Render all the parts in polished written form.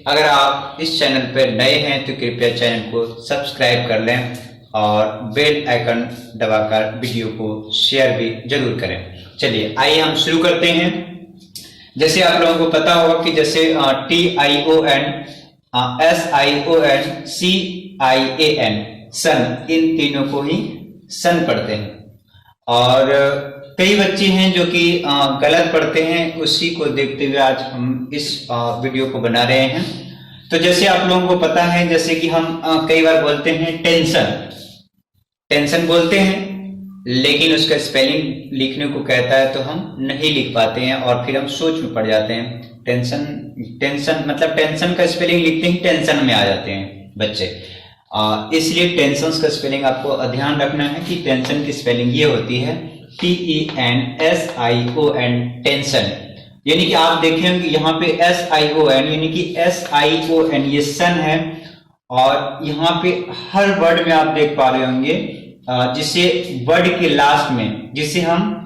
अगर आप इस चैनल पर नए हैं तो कृपया चैनल को सब्सक्राइब कर लें और बेल आइकन दबाकर वीडियो को शेयर भी जरूर करें। चलिए आइए हम शुरू करते हैं। जैसे आप लोगों को पता होगा कि जैसे TION, SION, CIAN सन, इन तीनों को ही सन पढ़ते हैं। और कई बच्चे हैं जो कि गलत पढ़ते हैं, उसी को देखते हुए आज हम इस वीडियो को बना रहे हैं। तो जैसे आप लोगों को पता है, जैसे कि हम कई बार बोलते हैं टेंशन बोलते हैं, लेकिन उसका स्पेलिंग लिखने को कहता है तो हम नहीं लिख पाते हैं और फिर हम सोच में पड़ जाते हैं। टेंशन मतलब टेंशन का स्पेलिंग लिखते ही टेंशन में आ जाते हैं बच्चे। इसलिए टेंशन का स्पेलिंग आपको ध्यान रखना है कि टेंशन की स्पेलिंग ये होती है TENSION, टेंशन। यानी कि आप देखेंगे यहाँ पे SION यानी कि SION ये सन है, और यहाँ पे हर वर्ड में आप देख पा रहे होंगे जिसे वर्ड के लास्ट में जिसे हम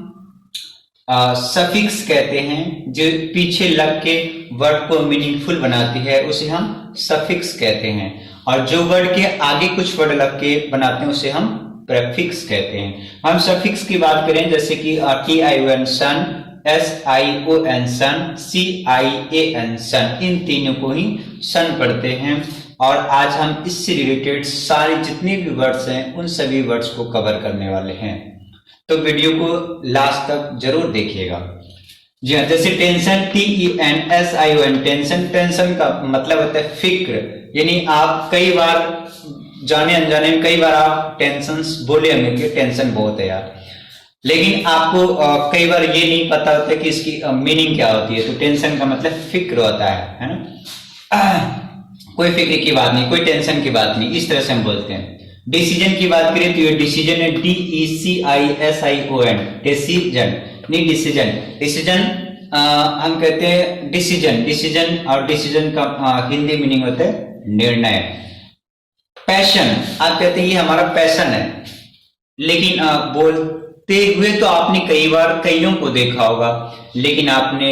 सफिक्स कहते हैं, जो पीछे लग के वर्ड को मीनिंगफुल बनाती है उसे हम सफिक्स कहते हैं, और जो वर्ड के आगे कुछ वर्ड लग के बनाते हैं उसे हम प्रेफिक्स कहते हैं। हम सफिक्स की बात करें जैसे कि TION सन, SION सन, CIAN सन, इन तीनों को ही सन पढ़ते हैं। और आज हम इससे रिलेटेड सारे जितने भी वर्ड्स हैं उन सभी वर्ड्स को कवर करने वाले हैं, तो वीडियो को लास्ट तक जरूर देखिएगा। जी हाँ, जैसे टेंशन TENSION, टेंशन का मतलब होता है फिक्र। यानी आप कई बार जाने अनजाने में कई बार आप टेंशन बोले होंगे कि टेंशन बहुत है यार, लेकिन आपको कई बार ये नहीं पता होता कि इसकी मीनिंग क्या होती है। तो टेंशन का मतलब फिक्र होता है ना। कोई फिक्र की बात नहीं, कोई टेंशन की बात नहीं, इस तरह से हम बोलते हैं। डिसीजन की बात करें तो ये डिसीजन है DECISION, डिसीजन नहीं डिसीजन हम कहते हैं डिसीजन, और डिसीजन का हिंदी मीनिंग होता है निर्णय। पैशन आप कहते हैं ये हमारा पैशन है, लेकिन बोलते हुए तो आपने कई बार कईयों को देखा होगा, लेकिन आपने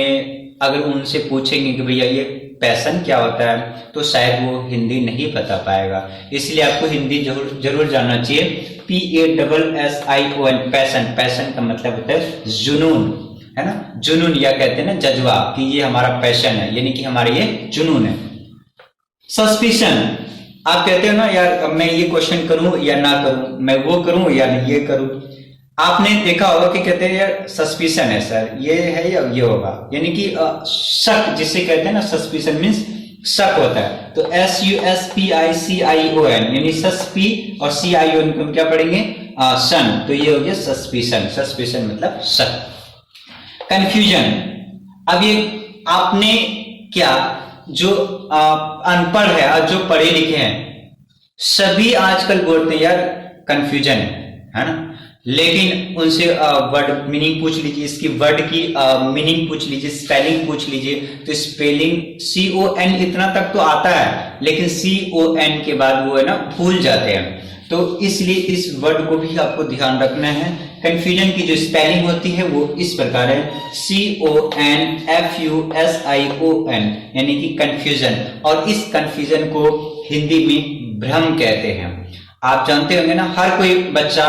अगर उनसे पूछेंगे कि भैया ये पैशन क्या होता है तो शायद वो हिंदी नहीं बता पाएगा। इसलिए आपको हिंदी जरूर जानना चाहिए। PASSION, पैशन का मतलब होता है जुनून, है ना, जुनून, या कहते हैं ना जज्बा, कि ये हमारा पैशन है, यानी कि हमारा ये जुनून है। सस्पिशन आप कहते हो ना यार मैं ये क्वेश्चन करूं या ना करूं, मैं वो करूं या ये करूं। आपने देखा होगा कि कहते हैं यार सस्पिशन है सर, ये है या ये होगा, यानी कि शक जिसे कहते हैं ना, सस्पिशन मींस शक होता है। तो SUSPICION यानी सस्पी और CION को क्या पढ़ेंगे सन, तो ये हो गया सस्पिशन मतलब शक। कंफ्यूजन, अब ये आपने क्या जो अनपढ़ है और जो पढ़े लिखे हैं सभी आजकल बोलते हैं यार कंफ्यूजन है ना, लेकिन उनसे वर्ड मीनिंग पूछ लीजिए, इसकी वर्ड की मीनिंग पूछ लीजिए, स्पेलिंग पूछ लीजिए, तो स्पेलिंग CON इतना तक तो आता है, लेकिन CON के बाद वो है ना भूल जाते हैं। तो इसलिए इस वर्ड को भी आपको ध्यान रखना है। कंफ्यूजन की जो स्पेलिंग होती है वो इस प्रकार है CONFUSION, यानी कि कंफ्यूजन, और इस कंफ्यूजन को हिंदी में भ्रम कहते हैं। आप जानते होंगे ना, हर कोई बच्चा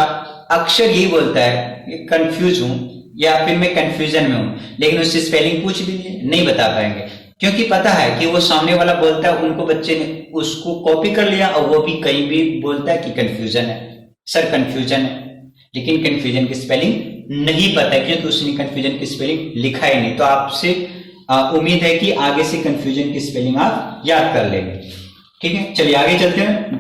अक्सर यही बोलता है कंफ्यूज हूं या फिर मैं कंफ्यूजन में हूं, लेकिन उससे स्पेलिंग पूछ लीजिए नहीं बता पाएंगे, क्योंकि पता है कि वो सामने वाला बोलता है, उनको बच्चे ने उसको कॉपी कर लिया और वो भी कहीं भी बोलता है कि कंफ्यूजन है सर, कंफ्यूजन है, लेकिन कंफ्यूजन की स्पेलिंग नहीं पता है क्योंकि उसने कंफ्यूजन की स्पेलिंग लिखा ही नहीं। तो आपसे उम्मीद है कि आगे से कंफ्यूजन की स्पेलिंग आप याद कर लेंगे। ठीक है, चलिए आगे चलते हैं।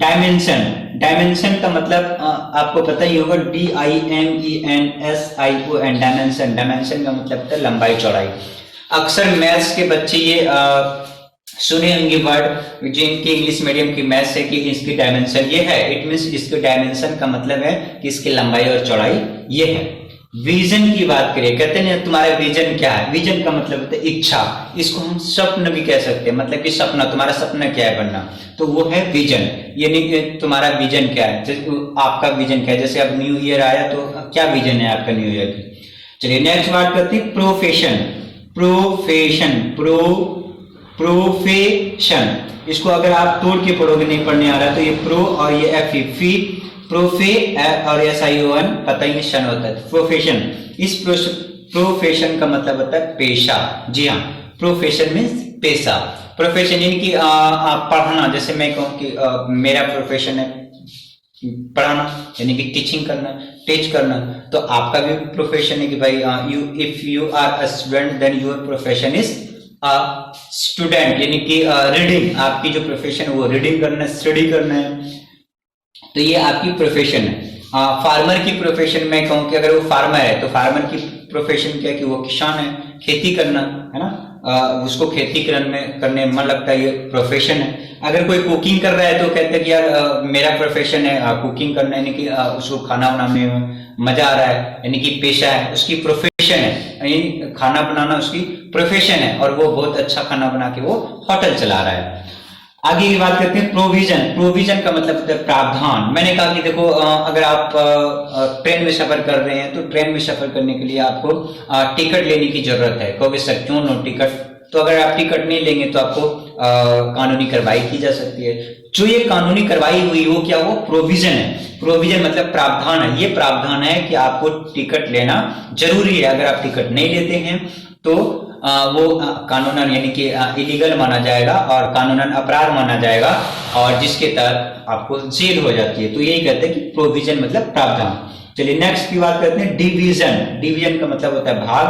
डायमेंशन का मतलब आपको पता ही होगा, DIMENSION, डायमेंशन का मतलब होता है लंबाई चौड़ाई। अक्सर मैथ्स के बच्चे ये सुने होंगे वर्ड, जिनकी इंग्लिश मीडियम की मैथ्स है, कि इसकी डायमेंशन ये है, इट मींस इसके डायमेंशन का मतलब है कि इसकी लंबाई और चौड़ाई ये है। विजन की बात करें, कहते हैं तुम्हारा विजन क्या है, विजन का मतलब होता है इच्छा, इसको हम स्वप्न भी कह सकते हैं, मतलब कि सपना, तुम्हारा सपना क्या है बनना, तो वो है विजन। यानी तुम्हारा विजन क्या है, आपका विजन क्या है, जैसे अब न्यू ईयर आया तो क्या विजन है आपका न्यू ईयर की। चलिए नेक्स्ट बात करते हैं प्रोफेशन। प्रोफेशन, इसको अगर आप तोड़ के पढ़ोगे, नहीं पढ़ने आ रहा तो ये प्रो और ये एफ फी, प्रोफे और एस आई ओ एन पता ही नहीं शन होता है, प्रोफेशन। इस प्रोफेशन का मतलब होता है पेशा। जी हाँ, प्रोफेशन मीन्स पेशा। प्रोफेशन यानी कि पढ़ाना, जैसे मैं कहूँ कि मेरा प्रोफेशन है पढ़ाना, यानी कि टीचिंग करना, टीच करना, तो आपका भी प्रोफेशन है कि भाई you if you are a student then your profession is a student, यानी कि रीडिंग, आपकी जो प्रोफेशन है वो रीडिंग करना है, स्टडी करना है, तो ये आपकी प्रोफेशन है। फार्मर की प्रोफेशन में कहूँ कि अगर वो फार्मर है तो फार्मर की प्रोफेशन क्या है कि वो किसान है, खेती करना है ना, उसको खेती करने में मन लगता है, ये प्रोफेशन है। अगर कोई कुकिंग कर रहा है तो कहते हैं कि यार मेरा प्रोफेशन है कुकिंग करना, यानी कि उसको खाना बनाने में मजा आ रहा है, यानी कि पेशा है, उसकी प्रोफेशन है, यानी खाना बनाना उसकी प्रोफेशन है और वो बहुत अच्छा खाना बना के वो होटल चला रहा है। आगे की बात करते हैं प्रोविजन। प्रोविजन का मतलब होता है प्रावधान। मैंने कहा कि देखो अगर आप ट्रेन में सफर कर रहे हैं तो ट्रेन में सफर करने के लिए आपको टिकट लेने की जरूरत है। कहोगे सर क्यों नो टिकट, तो अगर आप टिकट नहीं लेंगे तो आपको कानूनी कार्रवाई की जा सकती है। जो ये कानूनी कार्रवाई हुई वो क्या, वो प्रोविजन है। प्रोविजन मतलब प्रावधान है। ये प्रावधान है कि आपको टिकट लेना जरूरी है। अगर आप टिकट नहीं लेते हैं तो वो कानूनन यानी कि इलीगल माना जाएगा और कानूनन अपराध माना जाएगा और जिसके तहत आपको जेल हो जाती है। तो यही कहते हैं कि प्रोविजन मतलब प्रावधान। चलिए नेक्स्ट की बात करते हैं डिवीजन। डिवीजन का मतलब होता है भाग।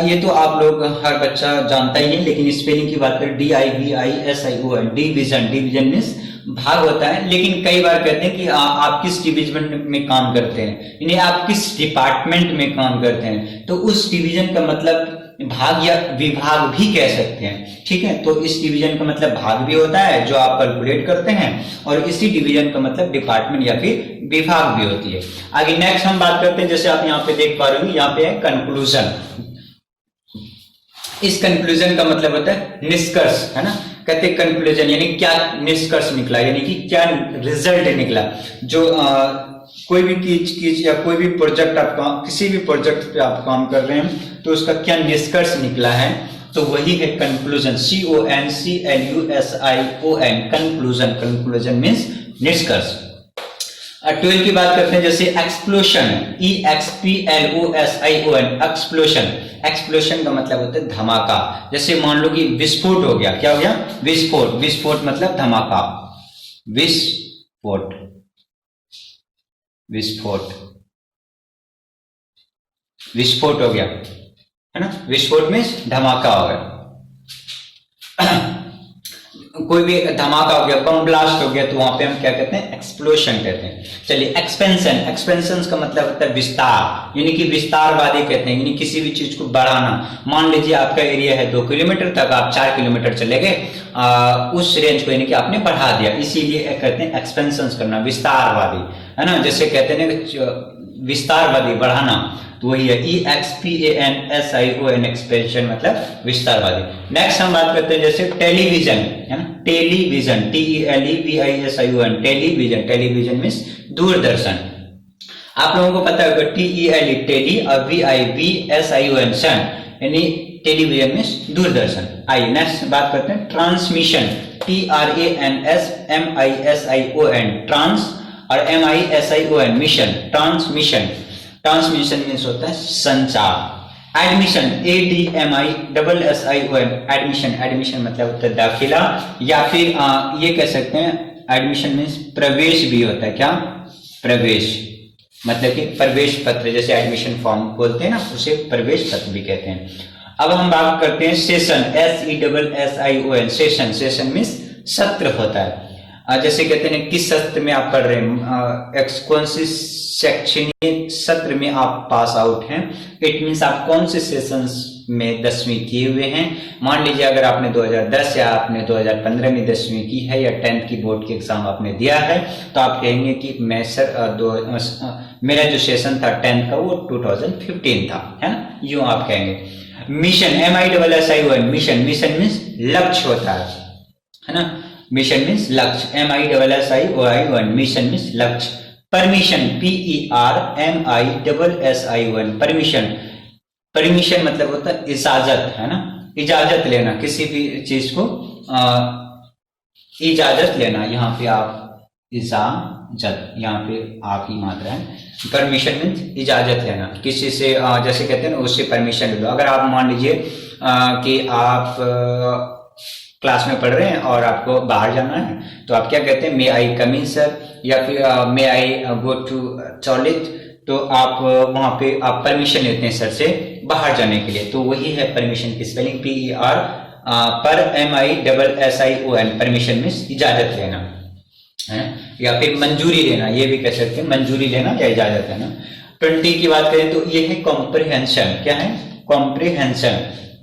ये तो आप लोग हर बच्चा जानता ही है, लेकिन स्पेलिंग की बात करें DIVISION, डिवीजन। डिवीजन मीन्स भाग होता है। लेकिन कई बार कहते हैं कि आप किस डिवीजन में काम करते हैं, यानी आप किस डिपार्टमेंट में काम करते हैं, तो उस डिवीजन का मतलब भाग या विभाग भी कह सकते हैं। ठीक है, तो इस डिवीजन का मतलब भाग भी होता है जो आप कैलकुलेट करते हैं, और इसी डिवीजन का मतलब डिपार्टमेंट या फिर विभाग भी होती है। आगे नेक्स्ट हम बात करते हैं, जैसे आप यहाँ पे देख पा रहे हो, यहाँ पे है कंक्लूजन। इस कंक्लूजन का मतलब होता है निष्कर्ष, है ना। कहते हैं कंक्लूजन यानी क्या निष्कर्ष निकला, यानी कि क्या रिजल्ट निकला। जो कोई भी चीज या कोई भी प्रोजेक्ट आप किसी भी प्रोजेक्ट पे आप काम कर रहे हैं तो उसका क्या निष्कर्ष निकला है, तो वही है conclusion. CONCLUSION, conclusion. Conclusion means निष्कर्ष। 12 की बात करते हैं, जैसे एक्सप्लोशन, EXPLOSION, एक्सप्लोशन। एक्सप्लोशन का मतलब होता है धमाका। जैसे मान लो कि विस्फोट हो गया, क्या हो गया, विस्फोट। विस्फोट मतलब धमाका, विस्फोट, विस्फोट, विस्फोट हो गया, है ना। विस्फोट में धमाका हो गया, कोई भी धमाका हो गया, बम ब्लास्ट हो गया, तो वहां पे हम क्या कहते हैं, एक्सप्लोशन कहते हैं। चलिए एक्सपेंशन। एक्सपेंशन का मतलब होता है विस्तार, यानी कि विस्तारवादी कहते हैं, यानी किसी भी चीज को बढ़ाना। मान लीजिए आपका एरिया है 2 किलोमीटर तक, आप 4 किलोमीटर चले गए, उस रेंज को यानी कि आपने बढ़ा दिया, इसीलिए कहते हैं एक्सपेंशन करना, विस्तारवादी, है ना। जैसे कहते हैं विस्तारवादी, बढ़ाना, तो वही है EXPANSION, एक्सपेंशन मतलब विस्तारवादी। नेक्स्ट हम बात करते हैं जैसे टेलीविजन, है ना। Television, TELEVISION, television. Television means Doordarshan. आप लोगों को पता होगा TELE टेली और VIVSION सन, यानी टेलीविजन मीन्स दूरदर्शन। आइए नेक्स्ट बात करते हैं ट्रांसमिशन, TRANSMISION, ट्रांस और MISION, mission, transmission. Transmission means होता है संचार। Admission, ADMISSION, admission. एडमिशन मतलब होता है दाखिला, या फिर ये कह सकते हैं एडमिशन मीन्स प्रवेश भी होता है। क्या, प्रवेश, मतलब कि प्रवेश पत्र, जैसे एडमिशन फॉर्म बोलते हैं ना, उसे प्रवेश पत्र भी कहते हैं। अब हम बात करते हैं session, SESSION, session. Session means सत्र होता है। जैसे कहते हैं किस सत्र में आप पढ़ रहे हैं, कौन सी शैक्षणिक सत्र में आप पास आउट हैं। इट मीन्स आप कौन से सेशंस में 10वीं किए हुए हैं। मान लीजिए अगर आपने 2010 या आपने 2015 में 10वीं की है, या 10th की बोर्ड की एग्जाम आपने दिया है, तो आप कहेंगे कि मैं सर मेरा जो सेशन था 10th का वो 2015 था, है ना, यूं आप कहेंगे। Mission, MISSION, mission. Mission means लक्ष्य होता है ना। मिशन मीन्स लक्ष्य, MISSION, मिशन मीन्स लक्ष्य। Permission, PERMISSION, permission. परमिशन मतलब होता है इजाजत, है ना। इजाजत लेना, किसी भी चीज को इजाजत लेना। यहाँ पे आप इजाजत, यहाँ पे आप ही मात्रा है। परमिशन मीन्स इजाजत लेना किसी से, जैसे कहते हैं ना उससे परमिशन ले लो। अगर आप मान लीजिए कि आप क्लास में पढ़ रहे हैं और आपको बाहर जाना है, तो आप क्या कहते हैं, मे आई कम इन सर, या फिर मे आई गो टू टॉयलेट। तो आप वहां पे आप परमिशन लेते हैं सर से बाहर जाने के लिए। तो वही है परमिशन की स्पेलिंग, PER पर MISSION। परमिशन मीन्स इजाजत लेना है, या फिर मंजूरी लेना, ये भी कह सकते हैं मंजूरी लेना या इजाजत लेना। 20 की बात करें तो ये है कॉम्प्रिहेंशन। क्या है? कॉम्प्रिहेंशन।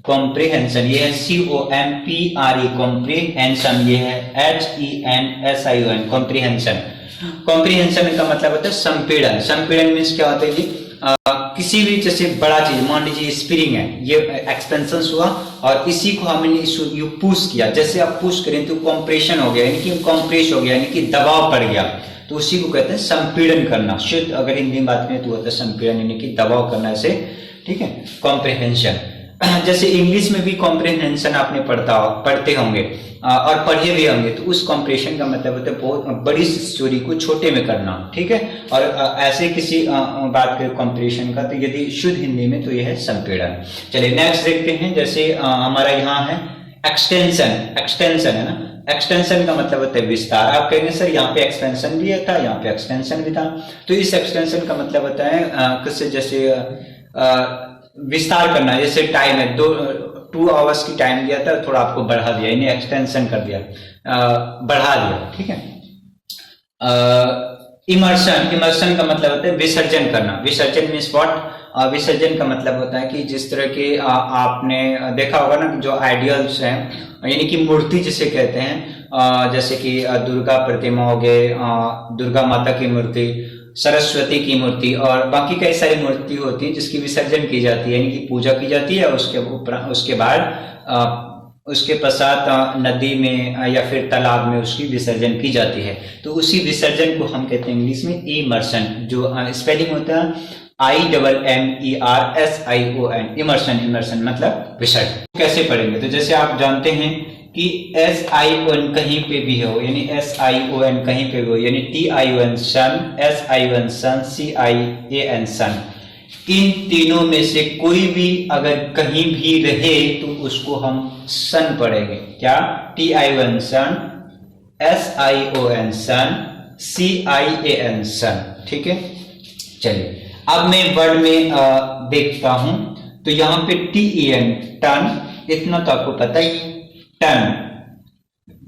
कॉम्प्रिहेंशन ये है COMPRE कॉम्प्रिहेंशन, ये है HENSION कॉम्प्रिहेंशन। कॉम्प्रिहेंशन का मतलब होता है संपीड़न। संपीड़न मीन्स क्या होता है जी, किसी भी जैसे बड़ा चीज, मान लीजिए स्प्रिंग है, ये एक्सपेंशन हुआ और इसी को हमने पुश किया, जैसे आप पुश करें तो कॉम्प्रेशन हो गया, यानी कि कॉम्प्रेस हो गया, यानी कि दबाव पड़ गया, तो उसी को कहते हैं संपीड़न करना। शुद्ध अगर हिंदी में बात करें तो होता है संपीड़न, यानी कि दबाव करना से, ठीक है, कॉम्प्रिहेंशन। जैसे इंग्लिश में भी कॉम्प्रिहेंशन आपने पढ़ते होंगे और पढ़े भी होंगे, तो उस कॉम्प्रेशन का मतलब होता है बहुत बड़ी स्टोरी को छोटे में करना, ठीक है। और ऐसे किसी बात करें कॉम्प्रेशन का, तो यदि शुद्ध हिंदी में तो यह है संपीड़न। चलिए नेक्स्ट देखते हैं। जैसे हमारा यहाँ है एक्सटेंशन। एक्सटेंशन है ना, एक्सटेंशन का मतलब होता है विस्तार। आप कहेंगे सर यहाँ पे एक्सपेंशन भी था, यहाँ पे एक्सटेंशन भी था, तो इस एक्सटेंशन का मतलब होता है किससे, जैसे विस्तार करना। जैसे टाइम है, 2 आवर्स की टाइम दिया था, थोड़ा आपको बढ़ा दिया, यानी एक्सटेंशन कर दिया, बढ़ा दिया, ठीक है। इमर्शन। इमर्शन का मतलब होता है विसर्जन करना। विसर्जन मीन्स व्हाट? विसर्जन का मतलब होता है कि जिस तरह के आपने देखा होगा ना, जो आइडियल्स हैं, यानी कि मूर्ति जिसे कहते हैं, जैसे कि दुर्गा प्रतिमा हो गए, दुर्गा माता की मूर्ति, सरस्वती की मूर्ति और बाकी कई सारी मूर्ति होती है जिसकी विसर्जन की जाती है, यानी कि पूजा की जाती है। उसके बाद उसके पश्चात नदी में या फिर तालाब में उसकी विसर्जन की जाती है। तो उसी विसर्जन को हम कहते हैं इंग्लिश में इमर्शन, जो स्पेलिंग होता है IMMERSION, इमर्शन। इमर्शन मतलब विसर्जन। कैसे पढ़ेंगे? तो जैसे आप जानते हैं कि SION कहीं पे भी हो, यानी SION कहीं पे भी हो, यानी TION सन, SION सन, CIAN सन, इन तीनों में से कोई भी अगर कहीं भी रहे तो उसको हम सन पढ़ेंगे। क्या? TION सन, SION सन, CIAN सन, ठीक है। चलिए अब मैं वर्ड में देखता हूं, तो यहां पे TEN टन, इतना तो आपको पता ही है, टन,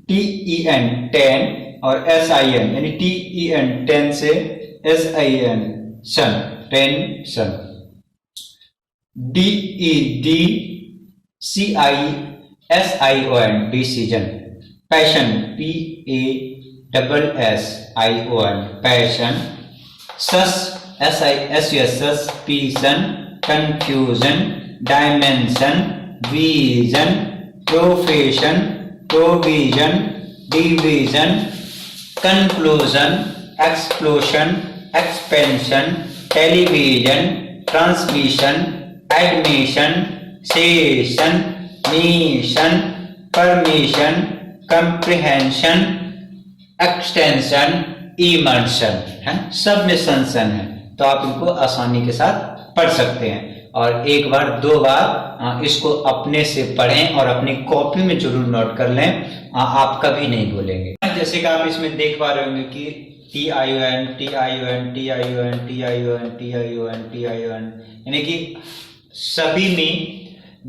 TEN टेन, और SIN यानी TEN टेन से SIN सन, tension. DED CISION decision. Passion PASSION passion. सस SISUS पीसन, confusion, dimension, vision, profession, provision, division, conclusion, explosion, expansion, television, transmission, admission, session, mission, permission, comprehension, extension, immersion है, सब में सन है। तो आप इनको आसानी के साथ पढ़ सकते हैं और एक बार 2 बार इसको अपने से पढ़ें और अपनी कॉपी में जरूर नोट कर लें, आप कभी नहीं भूलेंगे। जैसे कि आप इसमें देख पा रहे होंगे कि TION TION TION TION TION TION, यानी कि सभी में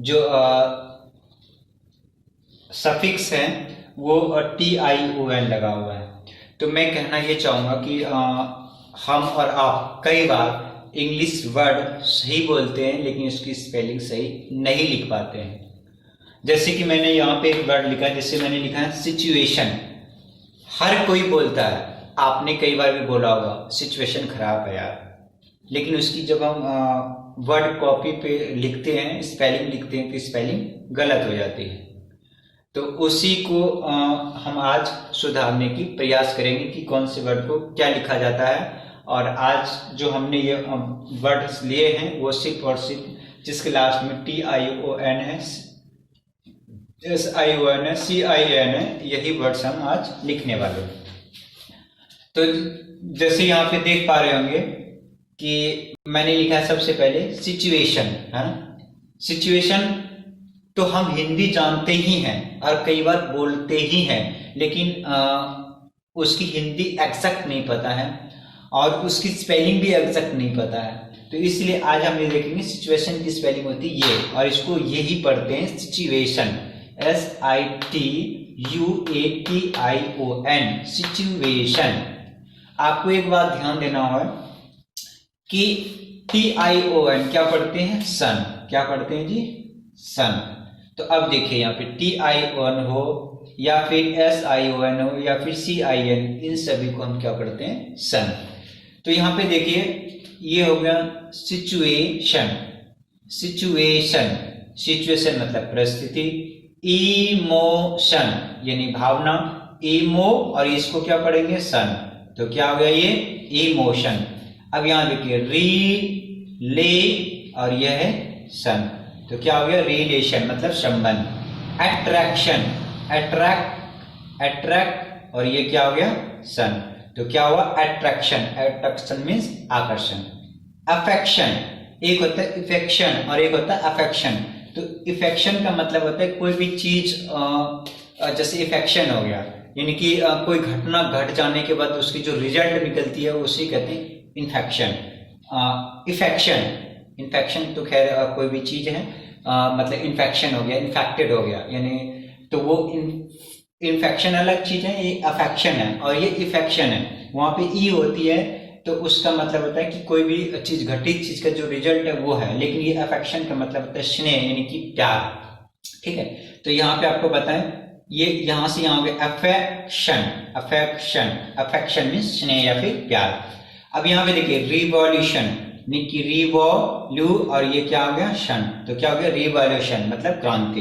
जो सफिक्स है वो TION लगा हुआ है। तो मैं कहना ये चाहूंगा कि हम और आप कई बार इंग्लिश वर्ड सही बोलते हैं लेकिन उसकी स्पेलिंग सही नहीं लिख पाते हैं। जैसे कि मैंने यहाँ पे एक वर्ड लिखा है, जैसे मैंने लिखा है सिचुएशन। हर कोई बोलता है, आपने कई बार भी बोला होगा सिचुएशन खराब है यार, लेकिन उसकी जब हम वर्ड कॉपी पे लिखते हैं, स्पेलिंग लिखते हैं, तो स्पेलिंग गलत हो जाती है। तो उसी को हम आज सुधारने की प्रयास करेंगे कि कौन से वर्ड को क्या लिखा जाता है। और आज जो हमने ये वर्ड्स लिए हैं वो सिर्फ और सिर्फ जिसके लास्ट में TION है, SION है, CIN है, यही वर्ड्स हम आज लिखने वाले हैं। तो जैसे यहाँ पे देख पा रहे होंगे कि मैंने लिखा है सबसे पहले सिचुएशन, है ना। सिचुएशन तो हम हिंदी जानते ही हैं और कई बार बोलते ही हैं, लेकिन उसकी हिंदी एग्जैक्ट नहीं पता है और उसकी स्पेलिंग भी एग्जैक्ट नहीं पता है। तो इसलिए आज हम ये देखेंगे सिचुएशन की स्पेलिंग होती है ये, और इसको यही पढ़ते हैं सिचुएशन, SITUATION, सिचुएशन। आपको एक बात ध्यान देना है कि TION क्या पढ़ते हैं, सन, क्या पढ़ते हैं जी, सन। तो अब देखिए यहाँ पे TION हो या फिर SION हो या फिर CIN, इन सभी को हम क्या पढ़ते हैं, सन। तो यहाँ पे देखिए ये हो गया सिचुएशन, सिचुएशन, सिचुएशन मतलब परिस्थिति, इमोशन यानी भावना, इमो और इसको क्या पढ़ेंगे, सन, तो क्या हो गया ये इमोशन। अब यहाँ देखिए रिले और यह है सन, तो क्या हो गया रिलेशन मतलब संबंध। अट्रैक्शन, अट्रैक्ट, अट्रैक्ट और ये क्या हो गया सन, तो क्या हुआ अट्रैक्शन, अट्रैक्शन मीन्स आकर्षण। अफेक्शन, एक होता है इफेक्शन और एक होता है अफेक्शन। तो इफेक्शन का मतलब होता है कोई भी चीज जैसे इफेक्शन हो गया यानी कि कोई घटना घट जाने के बाद उसकी जो रिजल्ट निकलती है उसी कहते हैं इन्फेक्शन। इफेक्शन, इन्फेक्शन तो खैर कोई भी चीज है, मतलब इन्फेक्शन हो गया, इन्फेक्टेड हो गया यानी, तो वो इन्फेक्शन अलग चीज है, ये अफेक्शन है और ये इफेक्शन है। वहां पे ई होती है तो उसका मतलब होता है कि कोई भी चीज घटित चीज का जो रिजल्ट है वो है, लेकिन ये अफेक्शन का मतलब होता है स्नेह यानी कि प्यार, ठीक है। तो यहाँ पे आपको बताएं ये यहाँ से यहाँ पे अफेक्शन, अफेक्शन, अफेक्शन मीन्स स्नेह या फिर प्यार। अब यहाँ पे देखिए रिवॉल्यूशन, निकी रिवॉल्यू और ये क्या हो गया शन, तो क्या हो गया रिवॉल्यूशन मतलब क्रांति।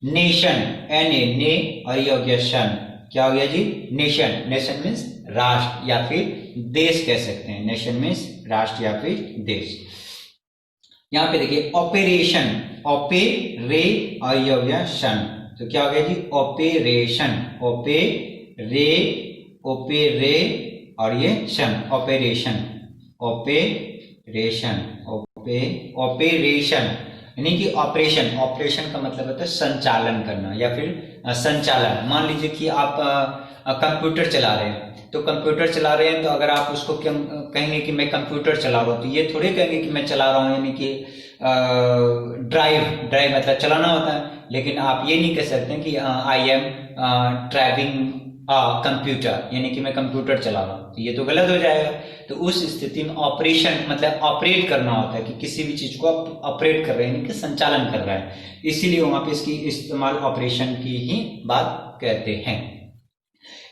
नेशन, एन ए ने और ये हो गया शन, क्या हो गया जी नेशन, नेशन मीन्स राष्ट्र या फिर देश कह सकते हैं, नेशन मीन्स राष्ट्र या फिर देश। यहाँ पे देखिए ऑपरेशन, ऑपेरे और ये हो गया शन, तो क्या हो गया जी ऑपरेशन, ओपेरे, ओपेरे और ये शन, ऑपरेशन, ऑपरेशन, ऑपरेशन यानी कि ऑपरेशन, ऑपरेशन का मतलब होता है संचालन करना या फिर संचालन। मान लीजिए कि आप कंप्यूटर चला रहे हैं, तो कंप्यूटर चला रहे हैं तो अगर आप उसको कहेंगे कि मैं कंप्यूटर चला रहा हूँ, तो ये थोड़े कहेंगे कि मैं चला रहा हूँ यानी कि ड्राइव, ड्राइव मतलब चलाना होता है, लेकिन आप ये नहीं कह सकते कि आई एम ड्राइविंग कंप्यूटर यानी कि मैं कंप्यूटर चला रहा हूँ, तो ये तो गलत हो जाएगा। तो उस स्थिति में ऑपरेशन मतलब ऑपरेट करना होता है कि किसी भी चीज को आप ऑपरेट कर रहे हैं यानी कि संचालन कर रहा है, इसीलिए वहां पे इसकी इस्तेमाल ऑपरेशन की ही बात कहते हैं।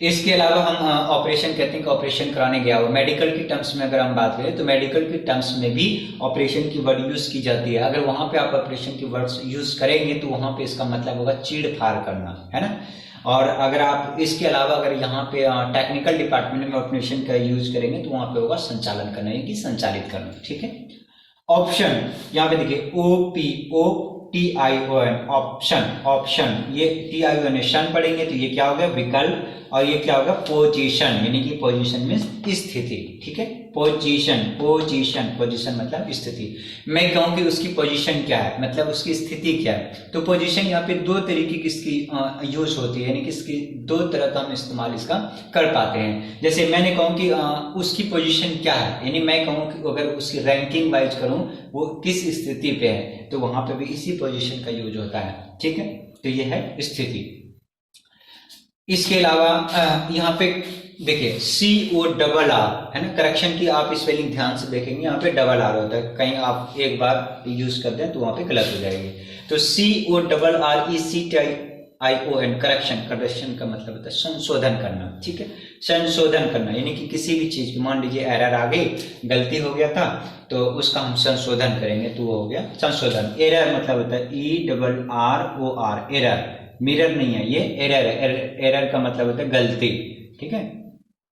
इसके अलावा हम ऑपरेशन कहते हैं कि ऑपरेशन कराने गया हो। मेडिकल की टर्म्स में अगर हम बात करें तो मेडिकल की टर्म्स में भी ऑपरेशन की वर्ड यूज की जाती है। अगर वहां पे आप ऑपरेशन की वर्ड्स यूज करेंगे तो वहां पे इसका मतलब होगा चीड़ फाड़ करना, है ना। और अगर आप इसके अलावा अगर यहाँ पे टेक्निकल डिपार्टमेंट में ऑपरेशन का यूज करेंगे तो वहां पे होगा संचालन करना यानी कि संचालित करना, ठीक है। ऑप्शन, यहाँ पे देखिए OPOTION, ऑप्शन, ऑप्शन, ये TION शन पढ़ेंगे तो ये क्या होगा विकल्प, और ये क्या होगा पोजीशन यानी कि पोजीशन में स्थिति, ठीक है। पोजीशन, पोजीशन, पोजीशन मतलब स्थिति। मैं कहूं कि उसकी पोजीशन क्या है मतलब उसकी स्थिति क्या है, तो पोजीशन यहाँ पे दो तरीके की इसकी यूज होती है यानी कि इसकी दो तरह का हम इस्तेमाल इसका कर पाते हैं। जैसे मैंने कहूं कि उसकी पोजीशन क्या है, यानी मैं कहूं कि अगर उसकी रैंकिंग वाइज करूं वो किस स्थिति पे है, तो वहां पे भी इसी पोजीशन का यूज होता है, ठीक है। तो ये है स्थिति। इसके अलावा यहाँ पे देखिए CORR है ना, करेक्शन की आप स्पेलिंग ध्यान से देखेंगे, यहाँ पे डबल आर होता है, कहीं आप एक बार यूज कर दें तो वहां पे गलत हो जाएगी। तो CORRECTION करेक्शन, करेक्शन का मतलब होता है संशोधन करना, ठीक है। संशोधन करना यानी कि किसी भी चीज की मान लीजिए एरर आ गई, गलती हो गया था तो उसका हम संशोधन करेंगे तो वो हो गया संशोधन। एरर मतलब होता है ERROR, एरर, मिरर नहीं है ये, एरर है। एरर का मतलब होता है गलती, ठीक है,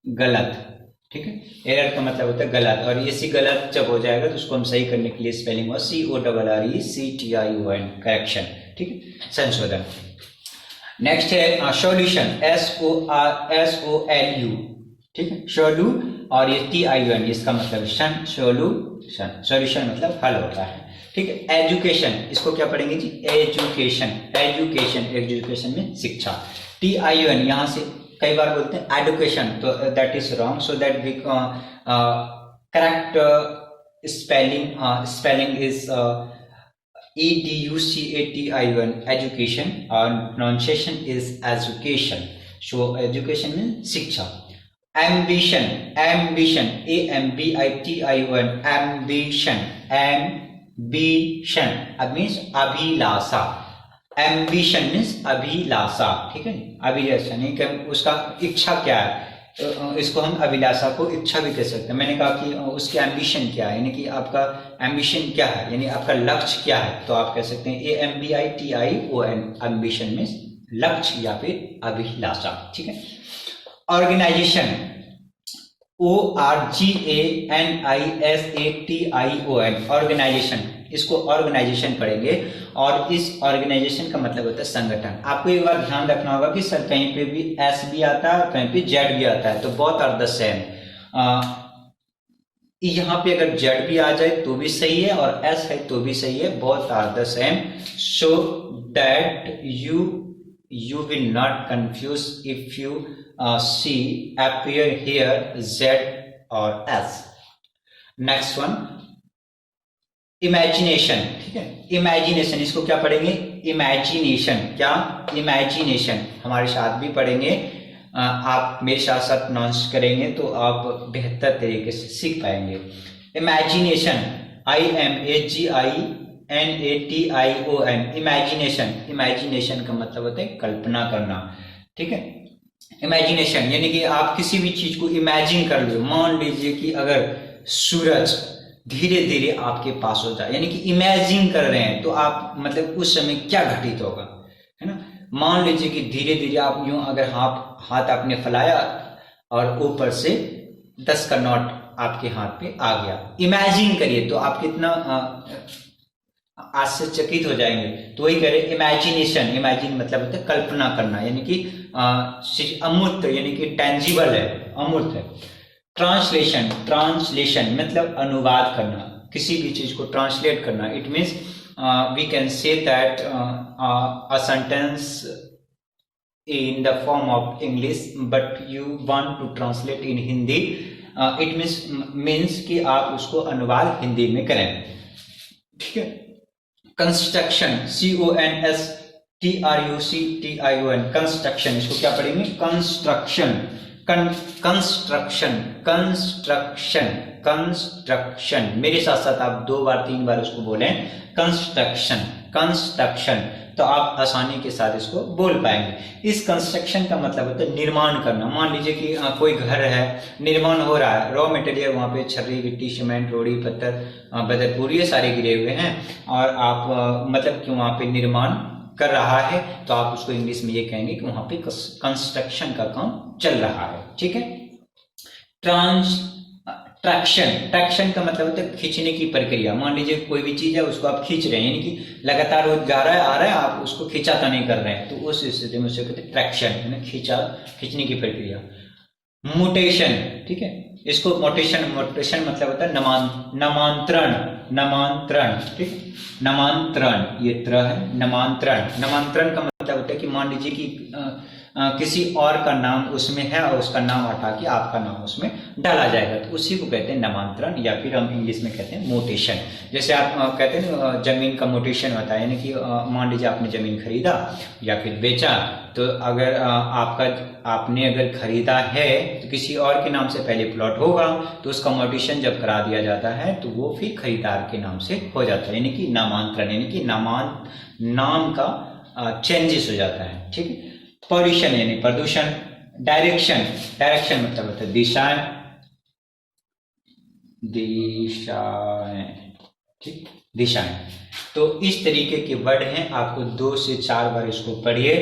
गलत, ठीक है। एरर का मतलब होता है गलत, और इसी गलत जब हो जाएगा तो उसको हम सही करने के लिए स्पेलिंग हुआ CORRECTION, करेक्शन, ठीक है, संशोधन। नेक्स्ट है सॉल्यूशन, SOLU, ठीक है, सोलू, और ये TION, इसका मतलब शन, सोल्यूशन, सॉल्यूशन मतलब हल होता है, ठीक है। एजुकेशन, इसको क्या पढ़ेंगे जी, एजुकेशन, एजुकेशन, एजुकेशन में शिक्षा। TION यहाँ से कई बार बोलते हैं एडुकेशन, तो that is wrong, so that we correct spelling is EDUCATION, education, and pronunciation is education. So education means शिक्षा। ambition, ambition, AMBITION, ambition, ambition means अभिलाषा, ambition means अभिलाषा, ठीक है, अभिलाषा नहीं कि उसका इच्छा क्या है, इसको हम अभिलाषा को इच्छा भी कह सकते हैं। मैंने कहा कि उसकी एम्बिशन क्या है, यानी कि आपका एम्बिशन क्या है, यानी आपका लक्ष्य क्या है, तो आप कह सकते हैं AMBITION, एम्बिशन में लक्ष्य या फिर अभिलाषा, ठीक है। ऑर्गेनाइजेशन, ORGANISATION, ऑर्गेनाइजेशन, इसको ऑर्गेनाइजेशन पढ़ेंगे, और इस ऑर्गेनाइजेशन का मतलब होता है संगठन। आपको एक बार ध्यान रखना होगा कि सर कहीं पे भी S भी आता है, कहीं पे Z भी आता है, तो बोथ आर द सेम। यहाँ पे अगर Z भी आ जाए तो भी सही है, और S है तो भी सही है, both are the same, so that you will not confuse if you see appear here Z or S. Next one, imagination, ठीक है, इमेजिनेशन, इसको क्या पढ़ेंगे, इमेजिनेशन, क्या, इमेजिनेशन, हमारे साथ भी पढ़ेंगे, आप मेरे साथ साथ प्रोनाउंस करेंगे तो आप बेहतर तरीके से सीख पाएंगे। इमेजिनेशन, IMAGINATION, इमेजिनेशन, इमेजिनेशन का मतलब होता है कल्पना करना, ठीक है। इमेजिनेशन यानी कि आप किसी भी चीज को इमेजिन कर लो, मान लीजिए कि अगर सूरज धीरे धीरे आपके पास होता है, यानी कि इमेजिन कर रहे हैं, तो आप मतलब उस समय क्या घटित होगा, है ना। मान लीजिए कि धीरे धीरे आप यूं अगर हाथ आपने फैलाया और ऊपर से 10 का नोट आपके हाथ पे आ गया, इमेजिन करिए, तो आप कितना आश्चर्यचकित हो जाएंगे। तो वही कह रहे इमेजिनेशन, इमेजिन मतलब होता है कल्पना करना, यानी कि अमूर्त, यानी कि टेंजिबल है, अमूर्त है। ट्रांसलेशन, ट्रांसलेशन मतलब अनुवाद करना, किसी भी चीज को ट्रांसलेट करना। It means we can say that a sentence in the form of English but you want to translate in Hindi, it means कि आप उसको अनुवाद हिंदी में करें, ठीक है। कंस्ट्रक्शन, CONSTRUCTION, कंस्ट्रक्शन, इसको क्या पढ़ेंगे, कंस्ट्रक्शन, कंस्ट्रक्शन, कंस्ट्रक्शन, कंस्ट्रक्शन, मेरे साथ साथ आप 2 बार 3 बार उसको बोलें, कंस्ट्रक्शन, कंस्ट्रक्शन, तो आप आसानी के साथ इसको बोल पाएंगे। इस कंस्ट्रक्शन का मतलब होता है निर्माण करना। मान लीजिए कि कोई घर है, निर्माण हो रहा है, रॉ मटेरियल वहाँ पे छर्री, गिट्टी, सीमेंट, रोड़ी, पत्थर, बदरपुर, ये सारे गिरे हुए हैं, और आप मतलब कि वहाँ पे निर्माण कर रहा है, तो आप उसको इंग्लिश में ये कहेंगे कि वहाँ पे कंस्ट्रक्शन का काम चल रहा है, ठीक है। ट्रैक्शन, ट्रैक्शन का मतलब होता है खींचने की प्रक्रिया। मान लीजिए कोई भी चीज है, उसको आप खींच रहे हैं, यानी कि लगातार वो जा रहा है आ रहा है, आप उसको खींचाता नहीं कर रहे हैं, तो उस स्थिति में उसे कहते हैं ट्रैक्शन, यानी खींचने की प्रक्रिया। मोटेशन, ठीक है, इसको मोटेशन, मोटेशन मतलब होता है नामांतरण, नामांतरण, ठीक है, नामांतरण, ये त्र है, नामांतरण। नामांतरण का मतलब होता है कि मान लीजिए कि किसी और का नाम उसमें है और उसका नाम हटा के आपका नाम उसमें डाला जाएगा, तो उसी को कहते हैं नामांतरण, या फिर हम इंग्लिश में कहते हैं मोटेशन। जैसे आप कहते हैं जमीन का मोटेशन होता है, यानी कि मान लीजिए आपने जमीन खरीदा या फिर बेचा, तो अगर आपने अगर खरीदा है तो किसी और के नाम से पहले प्लॉट होगा, तो उसका मोटेशन जब करा दिया जाता है तो वो फिर खरीदार के नाम से हो जाता है, यानी कि नामांतरण, यानी कि नाम का चेंजेस हो जाता है, ठीक है। पॉल्यूशन यानी प्रदूषण। डायरेक्शन, डायरेक्शन मतलब होता है दिशाएं, दिशाएं, ठीक, दिशाएं। तो इस तरीके के वर्ड हैं, आपको 2 से 4 बार इसको पढ़िए।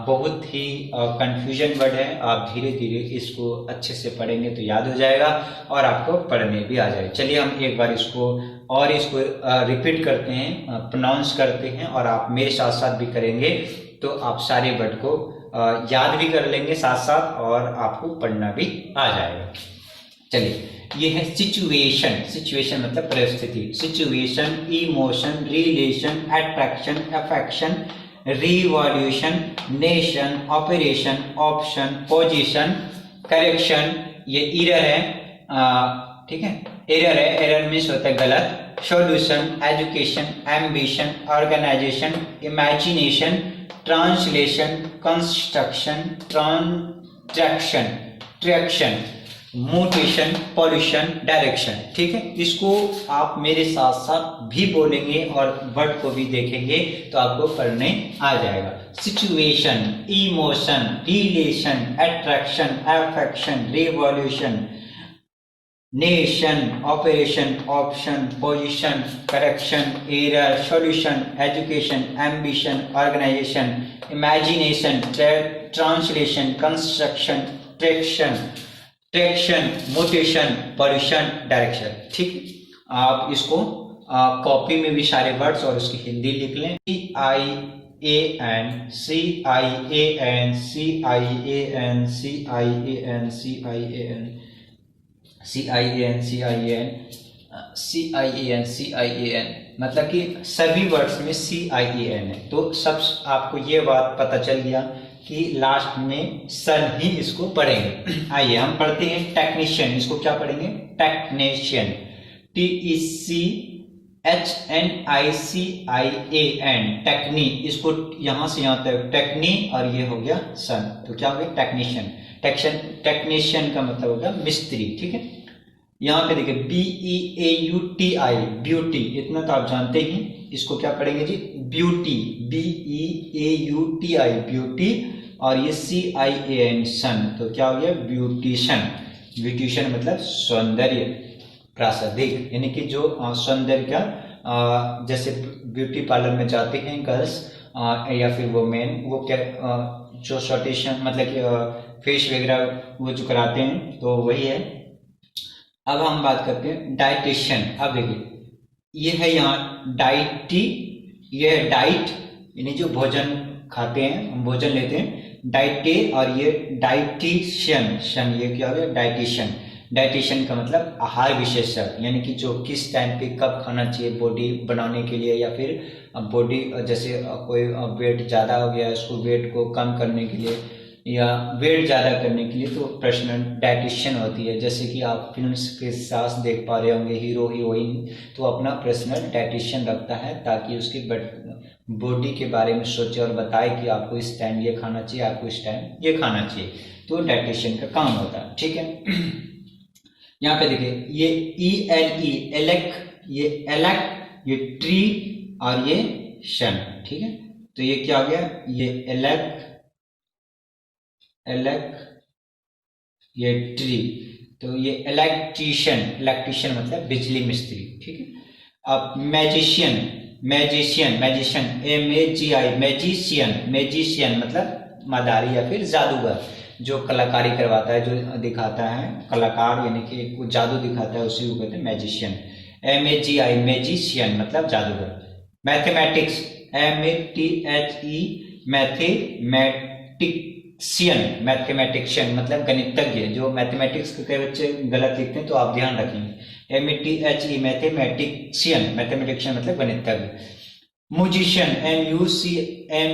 बहुत ही कंफ्यूजन वर्ड है, आप धीरे धीरे इसको अच्छे से पढ़ेंगे तो याद हो जाएगा और आपको पढ़ने भी आ जाएगा। चलिए हम एक बार इसको रिपीट करते हैं, प्रोनाउंस करते हैं, और आप मेरे साथ साथ भी करेंगे तो आप सारे वर्ड को याद भी कर लेंगे साथ साथ और आपको पढ़ना भी आ जाएगा। चलिए, ये है सिचुएशन। सिचुएशन मतलब परिस्थिति। Situation, emotion, relation, attraction, affection, revolution, nation, operation, option, position, correction, ये एरर है, ठीक है, एरर है, एरर मीन्स होता है गलत, solution, education, ambition, organisation, imagination, translation, construction, transaction, traction, motivation, pollution, direction. ठीक है, इसको आप मेरे साथ साथ भी बोलेंगे और वर्ड को भी देखेंगे तो आपको पढ़ने आ जाएगा। Situation, emotion, relation, attraction, affection, revolution, nation, operation, option, position, correction, error, solution, education, ambition, organisation, imagination, translation, construction, traction, motivation, pollution, direction. ठीक, आप इसको कॉपी में भी सारे वर्ड्स और उसकी हिंदी लिख लें। CIAN, CIAN, CIAN, CIAN, CIAN, CIAN, CIAN, CIAN, CIAN, मतलब कि सभी वर्ड्स में CIAN है। तो सब आपको ये बात पता चल गया कि लास्ट में सन ही इसको पढ़ेंगे। आइए हम पढ़ते हैं टेक्नीशियन। इसको क्या पढ़ेंगे? Technician, TECHNICIAN, टेक्नी। इसको यहां से यहां तक टेक्नी और ये हो गया सन, तो क्या हो गया? टेक्नीशियन। टेक्नीशियन का मतलब हो गया मिस्त्री। ठीक है, यहाँ पे देखिए BEAUTI, ब्यूटी, इतना तो आप जानते ही। इसको क्या पढ़ेंगे जी? ब्यूटी, BEAUTI, ब्यूटी, और ये CIAN, सन, तो क्या हो गया? ब्यूटिशन। ब्यूटिशन मतलब सौंदर्य प्रासादिक, यानी कि जो सौंदर्य का, जैसे ब्यूटी पार्लर में जाते हैं गर्ल्स या फिर वोमेन, वो क्या जो सॉटेशन मतलब कि फेस वगैरह वो जो कराते हैं, तो वही है। अब हम बात करते हैं डाइटिशियन। अब देखिए, ये है यहाँ डाइटी, ये है डाइट, यानी जो भोजन खाते हैं, हम भोजन लेते हैं, डाइटे, और ये डाइटिशियन, शन, ये क्या हो गया? डाइटिशियन। डाइटिशियन का मतलब आहार विशेषज्ञ, यानी कि जो किस टाइम पे कब खाना चाहिए बॉडी बनाने के लिए, या फिर बॉडी जैसे कोई वेट ज़्यादा हो गया, उसको वेट को कम करने के लिए या वेट ज़्यादा करने के लिए, तो पर्सनल डाइटिशियन होती है। जैसे कि आप फिल्म्स के साथ देख पा रहे होंगे, हीरो हीरोइन तो अपना पर्सनल डाइटिशियन रखता है ताकि उसकी बॉडी के बारे में सोचे और बताए कि आपको इस टाइम ये खाना चाहिए, आपको इस टाइम ये खाना चाहिए, तो डाइटिशियन का काम होता है। ठीक है, यहाँ पे देखिए, ये ELE, एलेक, ये एलेक, ये ट्री, और ये शन। ठीक है, तो ये क्या हो गया? ये एलेक, ये ट्री, तो ये इलेक्ट्रीशियन। इलेक्ट्रीशियन मतलब बिजली मिस्त्री। ठीक है, अब मैजिशियन, मैजिशियन, MAGI, मैजिशियन मतलब मदारी या फिर जादूगर, जो कलाकारी करवाता है, जो दिखाता है, कलाकार यानी कि कुछ जादू दिखाता है, उसी को कहते हैं मैजिशियन। MAGI, मैजिशियन मतलब जादूगर। मैथमेटिक्स, MATHE, मैथमेटिशियन मतलब गणितज्ञ। जो मैथमेटिक्स के बच्चे गलत लिखते हैं तो आप ध्यान रखेंगे। MATHE, मैथमेटिशियन, मैथमेटिशियन मतलब गणितज्ञ। Musician, MUSICIAN,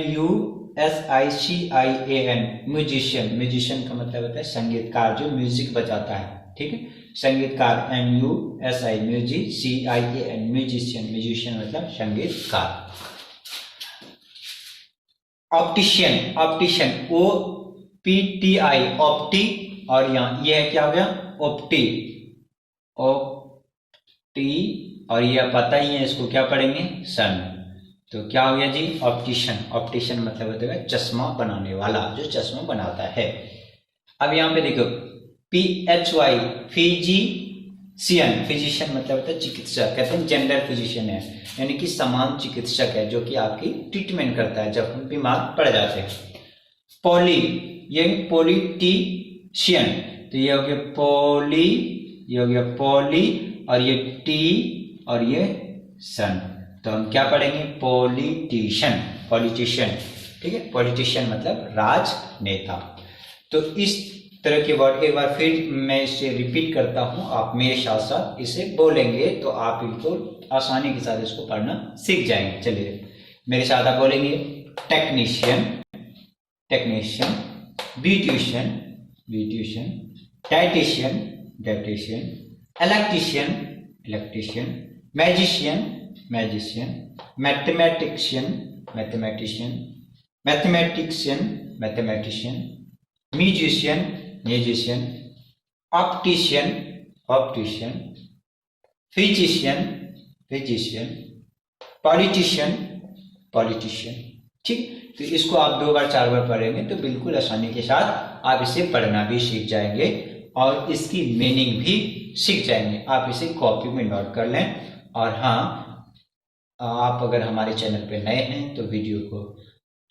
musician. म्यूजिशियन का मतलब होता है संगीतकार, जो म्यूजिक बजाता है। ठीक है, संगीतकार, MUSI, MUSICIAN, म्यूजिशियन। म्यूजिशियन मतलब संगीतकार। ऑप्टिशियन, ऑप्टिशियन, OPTI, ऑप्टी, और यहाँ ये है क्या हो गया? ऑप्टी, और ये पता ही है, इसको क्या पढ़ेंगे? सन, तो क्या हो गया जी? ऑप्टिशियन। ऑप्टिशियन मतलब होता है चश्मा बनाने वाला, जो चश्मा बनाता है। अब यहाँ पे देखो PHY, फिजिशियन। फिजिशियन मतलब होता है चिकित्सक, कहते हैं जेंडर फिजिशियन है, यानी कि समान चिकित्सक है, जो कि आपकी ट्रीटमेंट करता है जब हम बीमार पड़ जाते हैं। पॉली, ये पॉलिटिशियन, तो ये हो गया पॉली, ये हो गया पॉली, और ये टी, और ये सन, तो हम क्या पढ़ेंगे? Politician, politician. ठीक है। पॉलिटिशियन मतलब राजनेता। तो इस तरह के वर्ड एक बार फिर मैं इसे रिपीट करता हूं, आप मेरे साथ साथ इसे बोलेंगे तो आप बिल्कुल आसानी के साथ इसको पढ़ना सीख जाएंगे। चलिए मेरे साथ आप बोलेंगे, technician, technician, beautician, beautician, dietitian, dietitian, electrician, electrician, magician, magician, mathematician, mathematician, mathematician, mathematician, musician, musician, optician, optician, physician, physician, politician, politician. ठीक, तो इसको आप 2 बार 4 बार पढ़ेंगे तो बिल्कुल आसानी के साथ आप इसे पढ़ना भी सीख जाएंगे और इसकी मीनिंग भी सीख जाएंगे। आप इसे कॉपी में नोट कर लें। और हाँ, आप अगर हमारे चैनल पे नए हैं तो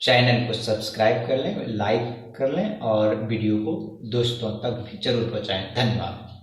चैनल को सब्सक्राइब कर लें, लाइक कर लें और वीडियो को दोस्तों तक भी जरूर पहुंचाएं। धन्यवाद।